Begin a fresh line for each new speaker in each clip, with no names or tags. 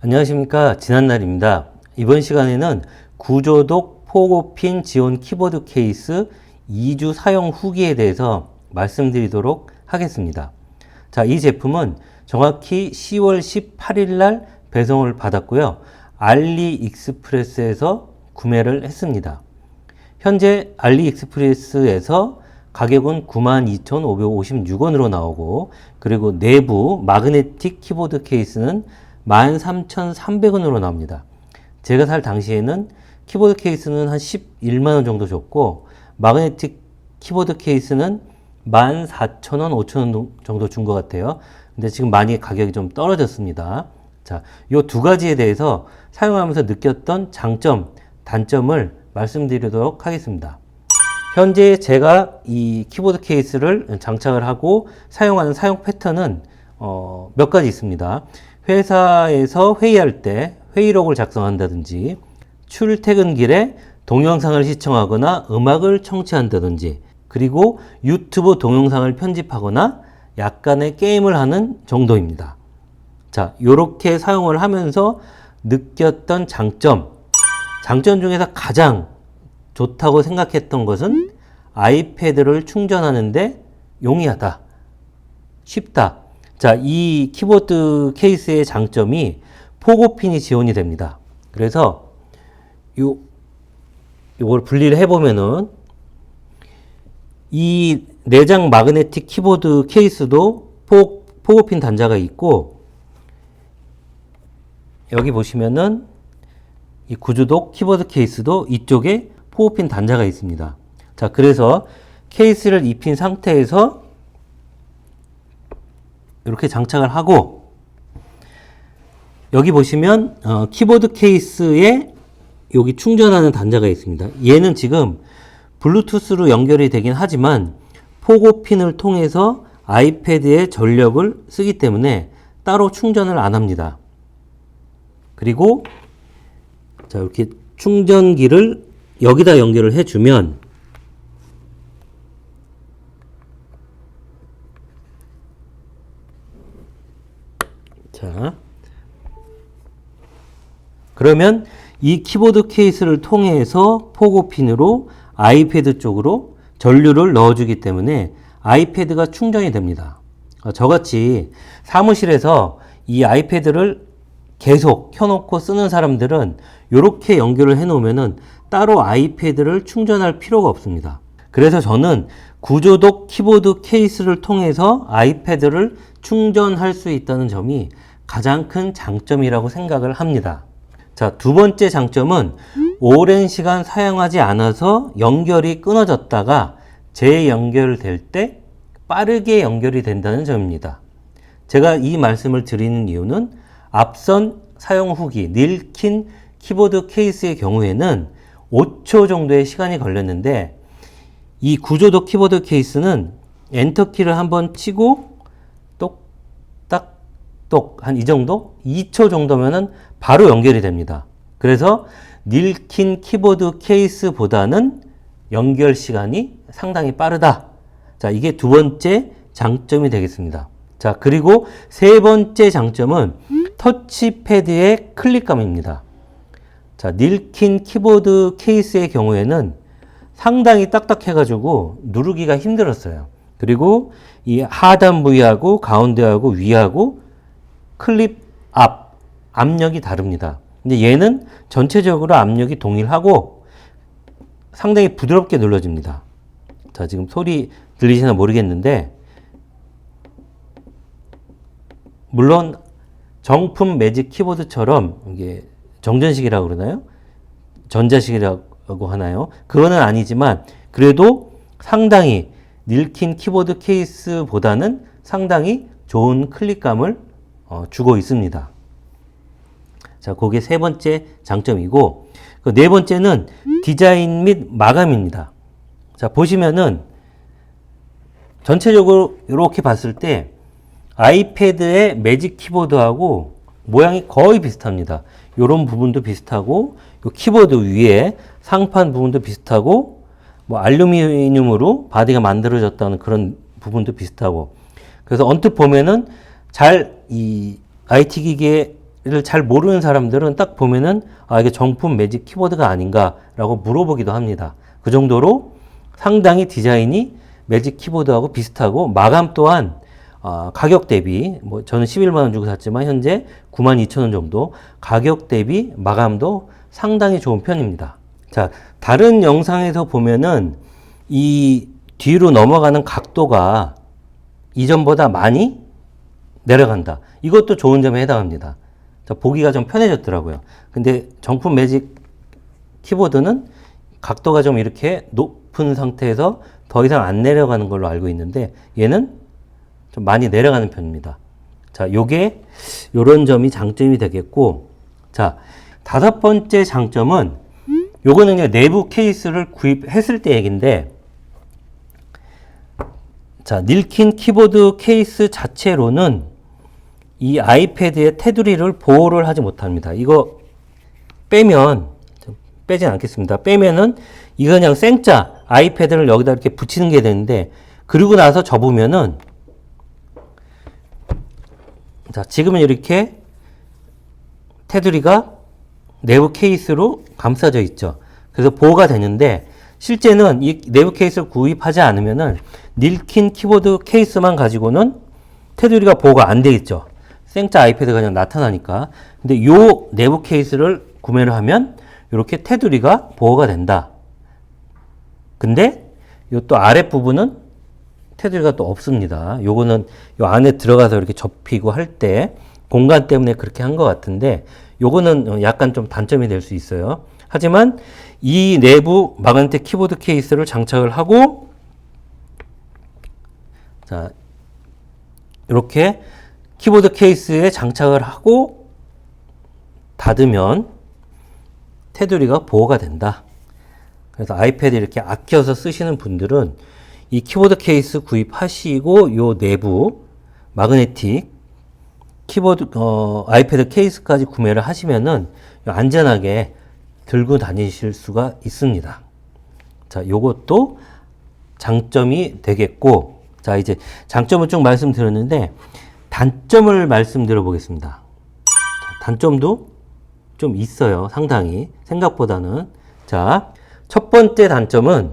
안녕하십니까. 지난날입니다. 이번 시간에는 구조독 포고핀 지원 키보드 케이스 2주 사용 후기에 대해서 말씀드리도록 하겠습니다. 자, 이 제품은 정확히 10월 18일 날 배송을 받았고요. 알리익스프레스에서 구매를 했습니다. 현재 알리익스프레스에서 가격은 92,556원으로 나오고, 그리고 내부 마그네틱 키보드 케이스는 13,300원으로 나옵니다. 제가 살 당시에는 키보드 케이스는 한 11만원 정도 줬고, 마그네틱 키보드 케이스는 14,000원, 5,000원 정도 준 것 같아요. 근데 지금 많이 가격이 좀 떨어졌습니다. 자, 요 두 가지에 대해서 사용하면서 느꼈던 장점, 단점을 말씀드리도록 하겠습니다. 현재 제가 이 키보드 케이스를 장착을 하고 사용하는 사용 패턴은 몇 가지 있습니다. 회사에서 회의할 때 회의록을 작성한다든지, 출퇴근길에 동영상을 시청하거나 음악을 청취한다든지, 그리고 유튜브 동영상을 편집하거나 약간의 게임을 하는 정도입니다. 자, 요렇게 사용을 하면서 느꼈던 장점 중에서 가장 좋다고 생각했던 것은 아이패드를 충전하는데 용이하다, 쉽다. 자, 이 키보드 케이스의 장점이 포고핀이 지원이 됩니다. 그래서 요걸 분리를 해보면은 이 내장 마그네틱 키보드 케이스도 포고핀 단자가 있고, 여기 보시면은 이 구조독 키보드 케이스도 이쪽에 포고핀 단자가 있습니다. 자, 그래서 케이스를 입힌 상태에서 이렇게 장착을 하고, 여기 보시면 키보드 케이스에 여기 충전하는 단자가 있습니다. 얘는 지금 블루투스로 연결이 되긴 하지만 포고핀을 통해서 아이패드의 전력을 쓰기 때문에 따로 충전을 안 합니다. 그리고 자, 이렇게 충전기를 여기다 연결을 해주면 자, 그러면 이 키보드 케이스를 통해서 포고핀으로 아이패드 쪽으로 전류를 넣어주기 때문에 아이패드가 충전이 됩니다. 저같이 사무실에서 이 아이패드를 계속 켜놓고 쓰는 사람들은 이렇게 연결을 해 놓으면은 따로 아이패드를 충전할 필요가 없습니다. 그래서 저는 구조독 키보드 케이스를 통해서 아이패드를 충전할 수 있다는 점이 가장 큰 장점이라고 생각을 합니다. 자, 두 번째 장점은 오랜 시간 사용하지 않아서 연결이 끊어졌다가 재연결될 때 빠르게 연결이 된다는 점입니다. 제가 이 말씀을 드리는 이유는 앞선 사용 후기 닐킨 키보드 케이스의 경우에는 5초 정도의 시간이 걸렸는데, 이 구조독 키보드 케이스는 엔터키를 한번 치고 똑딱똑 한 이 정도? 2초 정도면은 바로 연결이 됩니다. 그래서 닐킨 키보드 케이스보다는 연결 시간이 상당히 빠르다. 자, 이게 두 번째 장점이 되겠습니다. 자, 그리고 세 번째 장점은 터치패드의 클릭감입니다. 자, 닐킨 키보드 케이스의 경우에는 상당히 딱딱해가지고 누르기가 힘들었어요. 그리고 이 하단 부위하고 가운데하고 위하고 클립 압력이 다릅니다. 근데 얘는 전체적으로 압력이 동일하고 상당히 부드럽게 눌러집니다. 자, 지금 소리 들리시나 모르겠는데, 물론 정품 매직 키보드처럼 이게 정전식이라고 그러나요? 전자식이라고 하나요? 그거는 아니지만 그래도 상당히 닐킨 키보드 케이스보다는 상당히 좋은 클릭감을 주고 있습니다. 자, 그게 세 번째 장점이고, 그 네 번째는 디자인 및 마감입니다. 자, 보시면은 전체적으로 이렇게 봤을 때 아이패드의 매직 키보드하고 모양이 거의 비슷합니다. 이런 부분도 비슷하고, 요 키보드 위에 상판 부분도 비슷하고, 뭐 알루미늄으로 바디가 만들어졌다는 그런 부분도 비슷하고, 그래서 언뜻 보면은 잘 이 IT 기기의 잘 모르는 사람들은 딱 보면은 아, 이게 정품 매직 키보드가 아닌가라고 물어보기도 합니다. 그 정도로 상당히 디자인이 매직 키보드하고 비슷하고 마감 또한 가격 대비 뭐 저는 11만 원 주고 샀지만 현재 92,000원 정도 가격 대비 마감도 상당히 좋은 편입니다. 자, 다른 영상에서 보면은 이 뒤로 넘어가는 각도가 이전보다 많이 내려간다. 이것도 좋은 점에 해당합니다. 자, 보기가 좀 편해졌더라고요. 근데 정품 매직 키보드는 각도가 좀 이렇게 높은 상태에서 더 이상 안 내려가는 걸로 알고 있는데 얘는 좀 많이 내려가는 편입니다. 자, 요게 요런 점이 장점이 되겠고, 자, 5번째 장점은 요거는 이제 내부 케이스를 구입했을 때 얘기인데, 자, 닐킨 키보드 케이스 자체로는 이 아이패드의 테두리를 보호를 하지 못합니다. 이거 빼면, 빼진 않겠습니다. 빼면은 이거 그냥 생짜 아이패드를 여기다 이렇게 붙이는 게 되는데, 그리고 나서 접으면은, 자, 지금은 이렇게 테두리가 내부 케이스로 감싸져 있죠. 그래서 보호가 되는데, 실제는 이 내부 케이스를 구입하지 않으면은 닐킨 키보드 케이스만 가지고는 테두리가 보호가 안 돼 있죠. 생짜 아이패드가 그냥 나타나니까. 근데 요 내부 케이스를 구매를 하면 이렇게 테두리가 보호가 된다. 근데 요 또 아랫부분은 테두리가 또 없습니다. 요거는 요 안에 들어가서 이렇게 접히고 할 때 공간 때문에 그렇게 한 것 같은데 요거는 약간 좀 단점이 될 수 있어요. 하지만 이 내부 마그네틱 키보드 케이스를 장착을 하고, 자, 이렇게 키보드 케이스에 장착을 하고 닫으면 테두리가 보호가 된다. 그래서 아이패드 이렇게 아껴서 쓰시는 분들은 이 키보드 케이스 구입하시고 요 내부 마그네틱 키보드 아이패드 케이스까지 구매를 하시면은 안전하게 들고 다니실 수가 있습니다. 자, 요것도 장점이 되겠고, 자, 이제 장점을 쭉 말씀드렸는데 단점을 말씀드려 보겠습니다. 단점도 좀 있어요. 상당히 생각보다는. 자, 첫 번째 단점은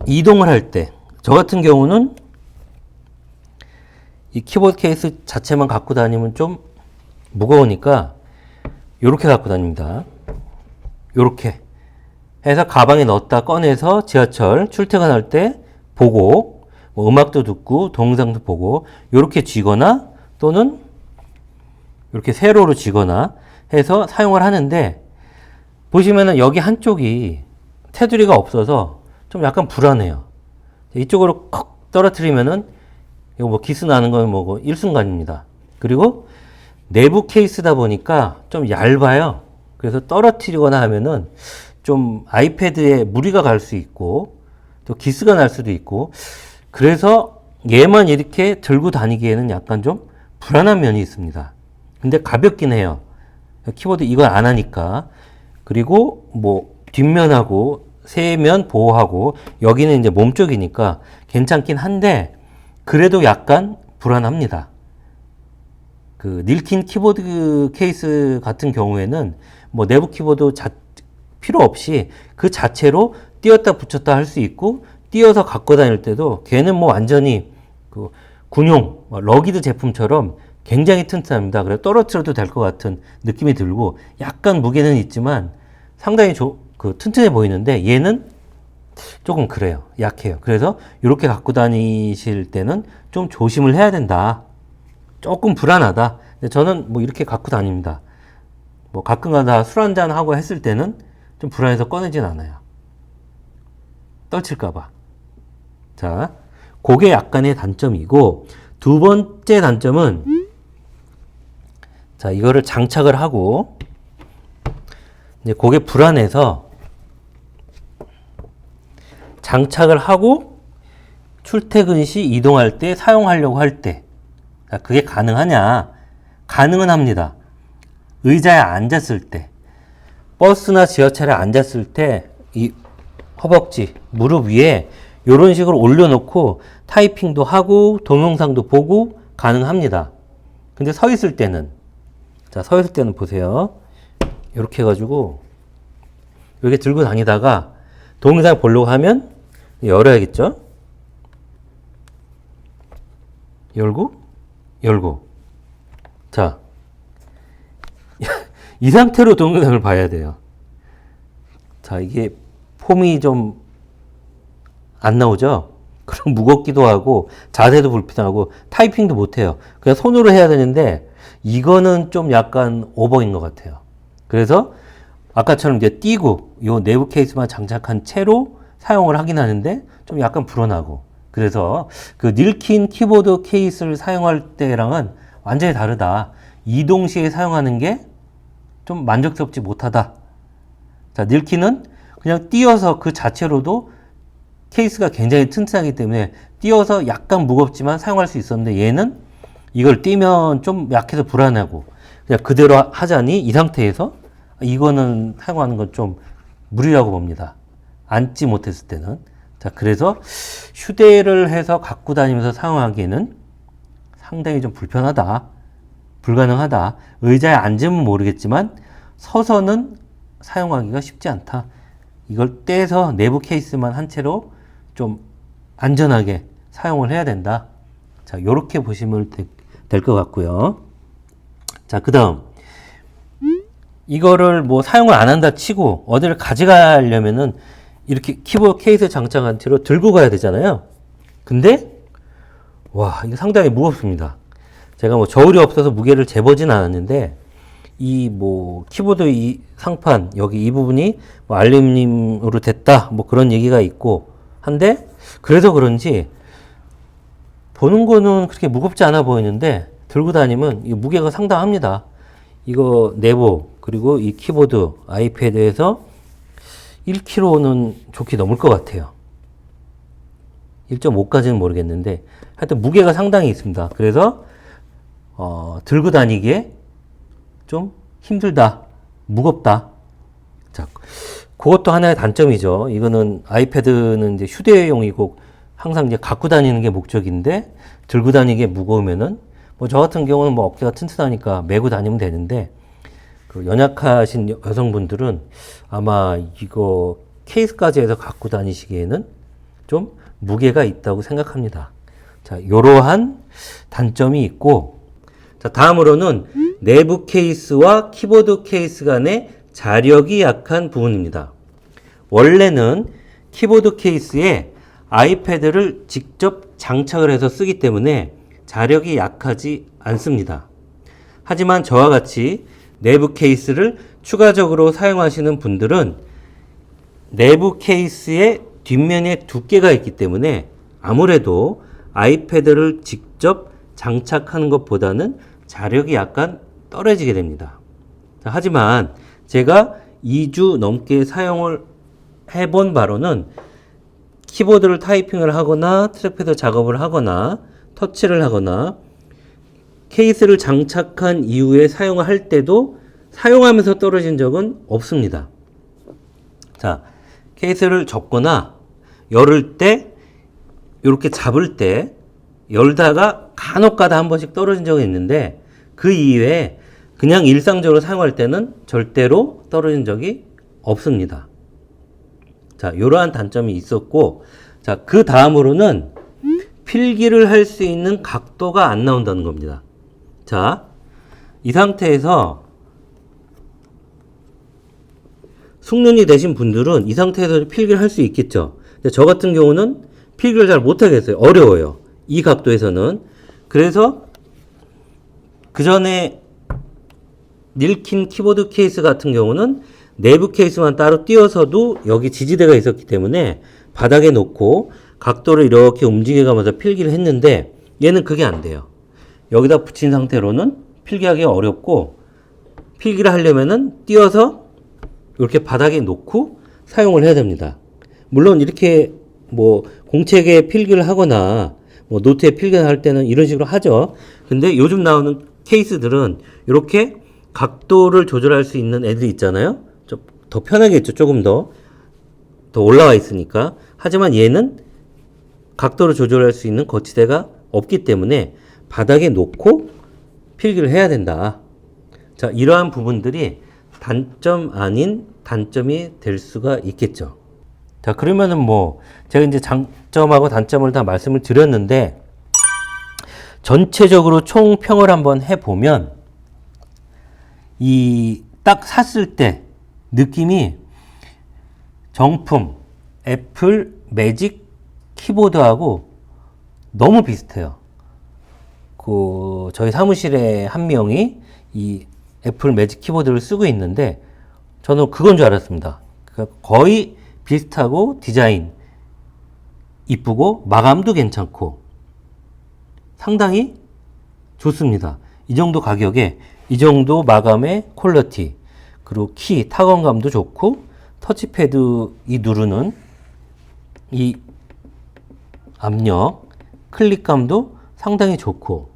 이동을 할 때, 저 같은 경우는 이 키보드 케이스 자체만 갖고 다니면 좀 무거우니까 이렇게 갖고 다닙니다. 이렇게 해서 가방에 넣었다 꺼내서 지하철 출퇴근할 때 보고, 뭐 음악도 듣고 동영상도 보고 이렇게 쥐거나 또는 이렇게 세로로 쥐거나 해서 사용을 하는데, 보시면은 여기 한쪽이 테두리가 없어서 좀 약간 불안해요. 이쪽으로 컥 떨어뜨리면은 이거 뭐 기스 나는 건 뭐고 일순간입니다. 그리고 내부 케이스다 보니까 좀 얇아요. 그래서 떨어뜨리거나 하면은 좀 아이패드에 무리가 갈 수 있고 또 기스가 날 수도 있고, 그래서 얘만 이렇게 들고 다니기에는 약간 좀 불안한 면이 있습니다. 근데 가볍긴 해요. 키보드 이걸 안 하니까. 그리고 뭐 뒷면하고 세면 보호하고 여기는 이제 몸쪽이니까 괜찮긴 한데 그래도 약간 불안합니다. 그 닐킨 키보드 케이스 같은 경우에는 뭐 내부 키보드 필요 없이 그 자체로 띄었다 붙였다 할 수 있고, 띄어서 갖고 다닐 때도 걔는 뭐 완전히 그 군용 러기드 제품처럼 굉장히 튼튼합니다. 그래서 떨어뜨려도 될 것 같은 느낌이 들고 약간 무게는 있지만 상당히 튼튼해 보이는데 얘는 조금 그래요. 약해요. 그래서 이렇게 갖고 다니실 때는 좀 조심을 해야 된다. 조금 불안하다. 근데 저는 뭐 이렇게 갖고 다닙니다. 뭐 가끔가다 술 한잔 하고 했을 때는 좀 불안해서 꺼내진 않아요. 떨칠까봐. 자, 그게 약간의 단점이고, 두 번째 단점은, 자, 이거를 장착을 하고, 이제 그게 불안해서, 장착을 하고, 출퇴근 시 이동할 때, 사용하려고 할 때, 자, 그게 가능하냐? 가능은 합니다. 의자에 앉았을 때, 버스나 지하철에 앉았을 때, 이 허벅지, 무릎 위에 이런 식으로 올려놓고 타이핑도 하고 동영상도 보고 가능합니다. 근데 서 있을 때는 자, 서 있을 때는 보세요. 이렇게 해가지고 이렇게 들고 다니다가 동영상 보려고 하면 열어야겠죠? 열고 열고. 자, 이 상태로 동영상을 봐야 돼요. 자, 이게 폼이 좀 안 나오죠? 그럼 무겁기도 하고 자세도 불편하고 타이핑도 못해요. 그냥 손으로 해야 되는데 이거는 좀 약간 오버인 것 같아요. 그래서 아까처럼 이제 띄고 요 내부 케이스만 장착한 채로 사용을 하긴 하는데 좀 약간 불어나고. 그래서 그 닐킨 키보드 케이스를 사용할 때랑은 완전히 다르다. 이동시에 사용하는 게 좀 만족스럽지 못하다. 자, 닐킨은 그냥 띄어서 그 자체로도 케이스가 굉장히 튼튼하기 때문에 띄어서 약간 무겁지만 사용할 수 있었는데 얘는 이걸 띄면 좀 약해서 불안하고 그냥 그대로 하자니 이 상태에서 이거는 사용하는 건 좀 무리라고 봅니다. 앉지 못했을 때는. 자, 그래서 휴대를 해서 갖고 다니면서 사용하기에는 상당히 좀 불편하다. 불가능하다. 의자에 앉으면 모르겠지만 서서는 사용하기가 쉽지 않다. 이걸 떼서 내부 케이스만 한 채로 좀 안전하게 사용을 해야 된다. 자, 요렇게 보시면 될 것 같고요. 자, 그 다음 이거를 뭐 사용을 안 한다 치고 어디를 가져가려면은 이렇게 키보드 케이스 장착한 채로 들고 가야 되잖아요. 근데 와, 이게 상당히 무겁습니다. 제가 뭐 저울이 없어서 무게를 재보진 않았는데 이 뭐 키보드 이 상판 여기 이 부분이 뭐 알루미늄으로 됐다 뭐 그런 얘기가 있고 한데 그래서 그런지 보는 거는 그렇게 무겁지 않아 보이는데 들고 다니면 이 무게가 상당합니다. 이거 내부 그리고 이 키보드 아이패드에서 1kg는 좋게 넘을 것 같아요. 1.5까지는 모르겠는데 하여튼 무게가 상당히 있습니다. 그래서 들고 다니기에 좀 힘들다, 무겁다. 자, 그것도 하나의 단점이죠. 이거는 아이패드는 이제 휴대용이고 항상 이제 갖고 다니는 게 목적인데 들고 다니기에 무거우면은 뭐 저 같은 경우는 뭐 어깨가 튼튼하니까 메고 다니면 되는데 그 연약하신 여성분들은 아마 이거 케이스까지 해서 갖고 다니시기에는 좀 무게가 있다고 생각합니다. 자, 이러한 단점이 있고, 자, 다음으로는 내부 케이스와 키보드 케이스 간의 자력이 약한 부분입니다. 원래는 키보드 케이스에 아이패드를 직접 장착을 해서 쓰기 때문에 자력이 약하지 않습니다. 하지만 저와 같이 내부 케이스를 추가적으로 사용하시는 분들은 내부 케이스의 뒷면에 두께가 있기 때문에 아무래도 아이패드를 직접 장착하는 것보다는 자력이 약간 떨어지게 됩니다. 하지만 제가 2주 넘게 사용을 해본 바로는 키보드를 타이핑을 하거나 트랙패드 작업을 하거나 터치를 하거나 케이스를 장착한 이후에 사용을 할 때도 사용하면서 떨어진 적은 없습니다. 자, 케이스를 접거나 열을 때 이렇게 잡을 때 열다가 간혹가다 한 번씩 떨어진 적이 있는데 그 이외에 그냥 일상적으로 사용할 때는 절대로 떨어진 적이 없습니다. 자, 이러한 단점이 있었고, 자, 그 다음으로는 필기를 할 수 있는 각도가 안 나온다는 겁니다. 자, 이 상태에서 숙련이 되신 분들은 이 상태에서 필기를 할 수 있겠죠. 근데 저 같은 경우는 필기를 잘 못하겠어요. 어려워요. 이 각도에서는. 그래서 그 전에 닐킨 키보드 케이스 같은 경우는 내부 케이스만 따로 띄어서도 여기 지지대가 있었기 때문에 바닥에 놓고 각도를 이렇게 움직여가면서 필기를 했는데 얘는 그게 안 돼요. 여기다 붙인 상태로는 필기하기 어렵고 필기를 하려면은 띄어서 이렇게 바닥에 놓고 사용을 해야 됩니다. 물론 이렇게 뭐 공책에 필기를 하거나 뭐 노트에 필기를 할 때는 이런 식으로 하죠. 근데 요즘 나오는 케이스들은 이렇게 각도를 조절할 수 있는 애들이 있잖아요. 좀 더 편하겠죠. 조금 더 올라와 있으니까. 하지만 얘는 각도를 조절할 수 있는 거치대가 없기 때문에 바닥에 놓고 필기를 해야 된다. 자, 이러한 부분들이 단점 아닌 단점이 될 수가 있겠죠. 자, 그러면은 뭐 제가 이제 장점하고 단점을 다 말씀을 드렸는데 전체적으로 총평을 한번 해보면 이 딱 샀을 때 느낌이 정품 애플 매직 키보드하고 너무 비슷해요. 저희 사무실에 한 명이 이 애플 매직 키보드를 쓰고 있는데 저는 그건 줄 알았습니다. 그러니까 거의 비슷하고 디자인 이쁘고 마감도 괜찮고 상당히 좋습니다. 이 정도 가격에 이 정도 마감의 퀄리티 그리고 키 타건감도 좋고 터치패드 이 누르는 이 압력 클릭감도 상당히 좋고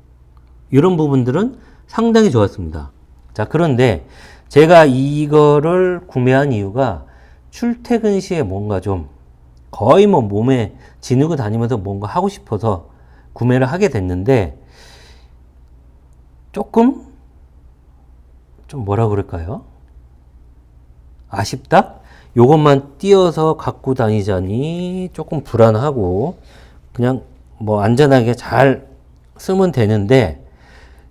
이런 부분들은 상당히 좋았습니다. 자, 그런데 제가 이거를 구매한 이유가 출퇴근 시에 뭔가 좀 거의 뭐 몸에 지니고 다니면서 뭔가 하고 싶어서 구매를 하게 됐는데 조금 좀 뭐라 그럴까요? 아쉽다? 요것만 띄어서 갖고 다니자니 조금 불안하고 그냥 뭐 안전하게 잘 쓰면 되는데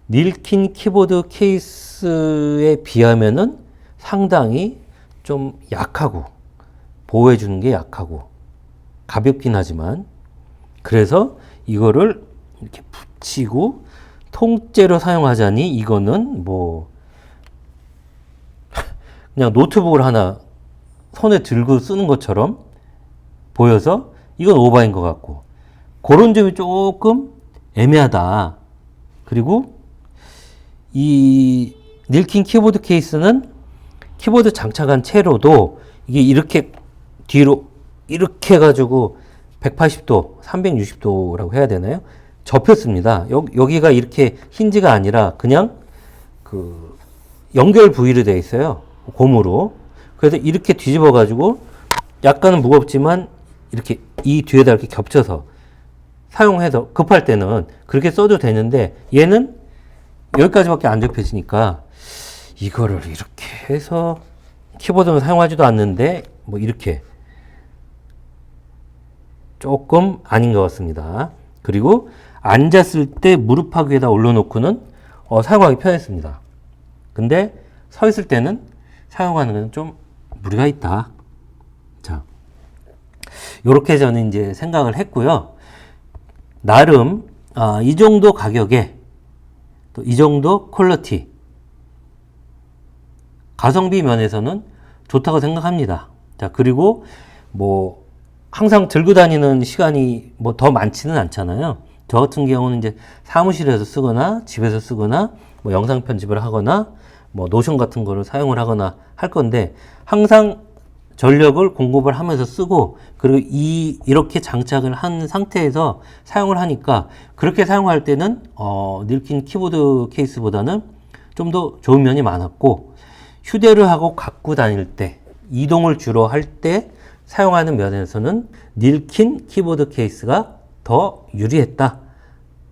닐킨 키보드 케이스에 비하면은 상당히 좀 약하고 보호해 주는 게 약하고 가볍긴 하지만 그래서 이거를 이렇게 붙이고 통째로 사용하자니 이거는 뭐 그냥 노트북을 하나 손에 들고 쓰는 것처럼 보여서 이건 오바인 것 같고 그런 점이 조금 애매하다. 그리고 이 닐킨 키보드 케이스는 키보드 장착한 채로도 이게 이렇게 뒤로 이렇게 해가지고 180도, 360도라고 해야 되나요? 접혔습니다. 여기가 이렇게 힌지가 아니라 그냥 그 연결 부위로 되어 있어요. 고무로. 그래서 이렇게 뒤집어 가지고 약간은 무겁지만 이렇게 이 뒤에다 이렇게 겹쳐서 사용해서 급할 때는 그렇게 써도 되는데 얘는 여기까지밖에 안 접혀지니까 이거를 이렇게 해서 키보드는 사용하지도 않는데 뭐 이렇게 조금 아닌 것 같습니다. 그리고 앉았을 때 무릎팍 위에다 올려놓고는 사용하기 편했습니다. 근데 서 있을 때는 사용하는 건 좀 무리가 있다. 자, 요렇게 저는 이제 생각을 했고요. 나름 이 정도 가격에 또 이 정도 퀄리티 가성비 면에서는 좋다고 생각합니다. 자, 그리고 뭐 항상 들고 다니는 시간이 뭐 더 많지는 않잖아요. 저 같은 경우는 이제 사무실에서 쓰거나 집에서 쓰거나 뭐 영상 편집을 하거나 뭐 노션 같은 거를 사용을 하거나 할 건데 항상 전력을 공급을 하면서 쓰고 그리고 이렇게 장착을 한 상태에서 사용을 하니까 그렇게 사용할 때는 닐킨 키보드 케이스보다는 좀 더 좋은 면이 많았고 휴대를 하고 갖고 다닐 때 이동을 주로 할 때 사용하는 면에서는 닐킨 키보드 케이스가 더 유리했다.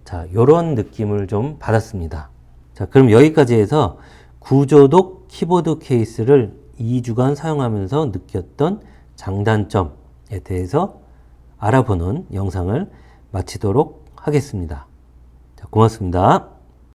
자, 요런 느낌을 좀 받았습니다. 자, 그럼 여기까지 해서 구조독 키보드 케이스를 2주간 사용하면서 느꼈던 장단점에 대해서 알아보는 영상을 마치도록 하겠습니다. 자, 고맙습니다.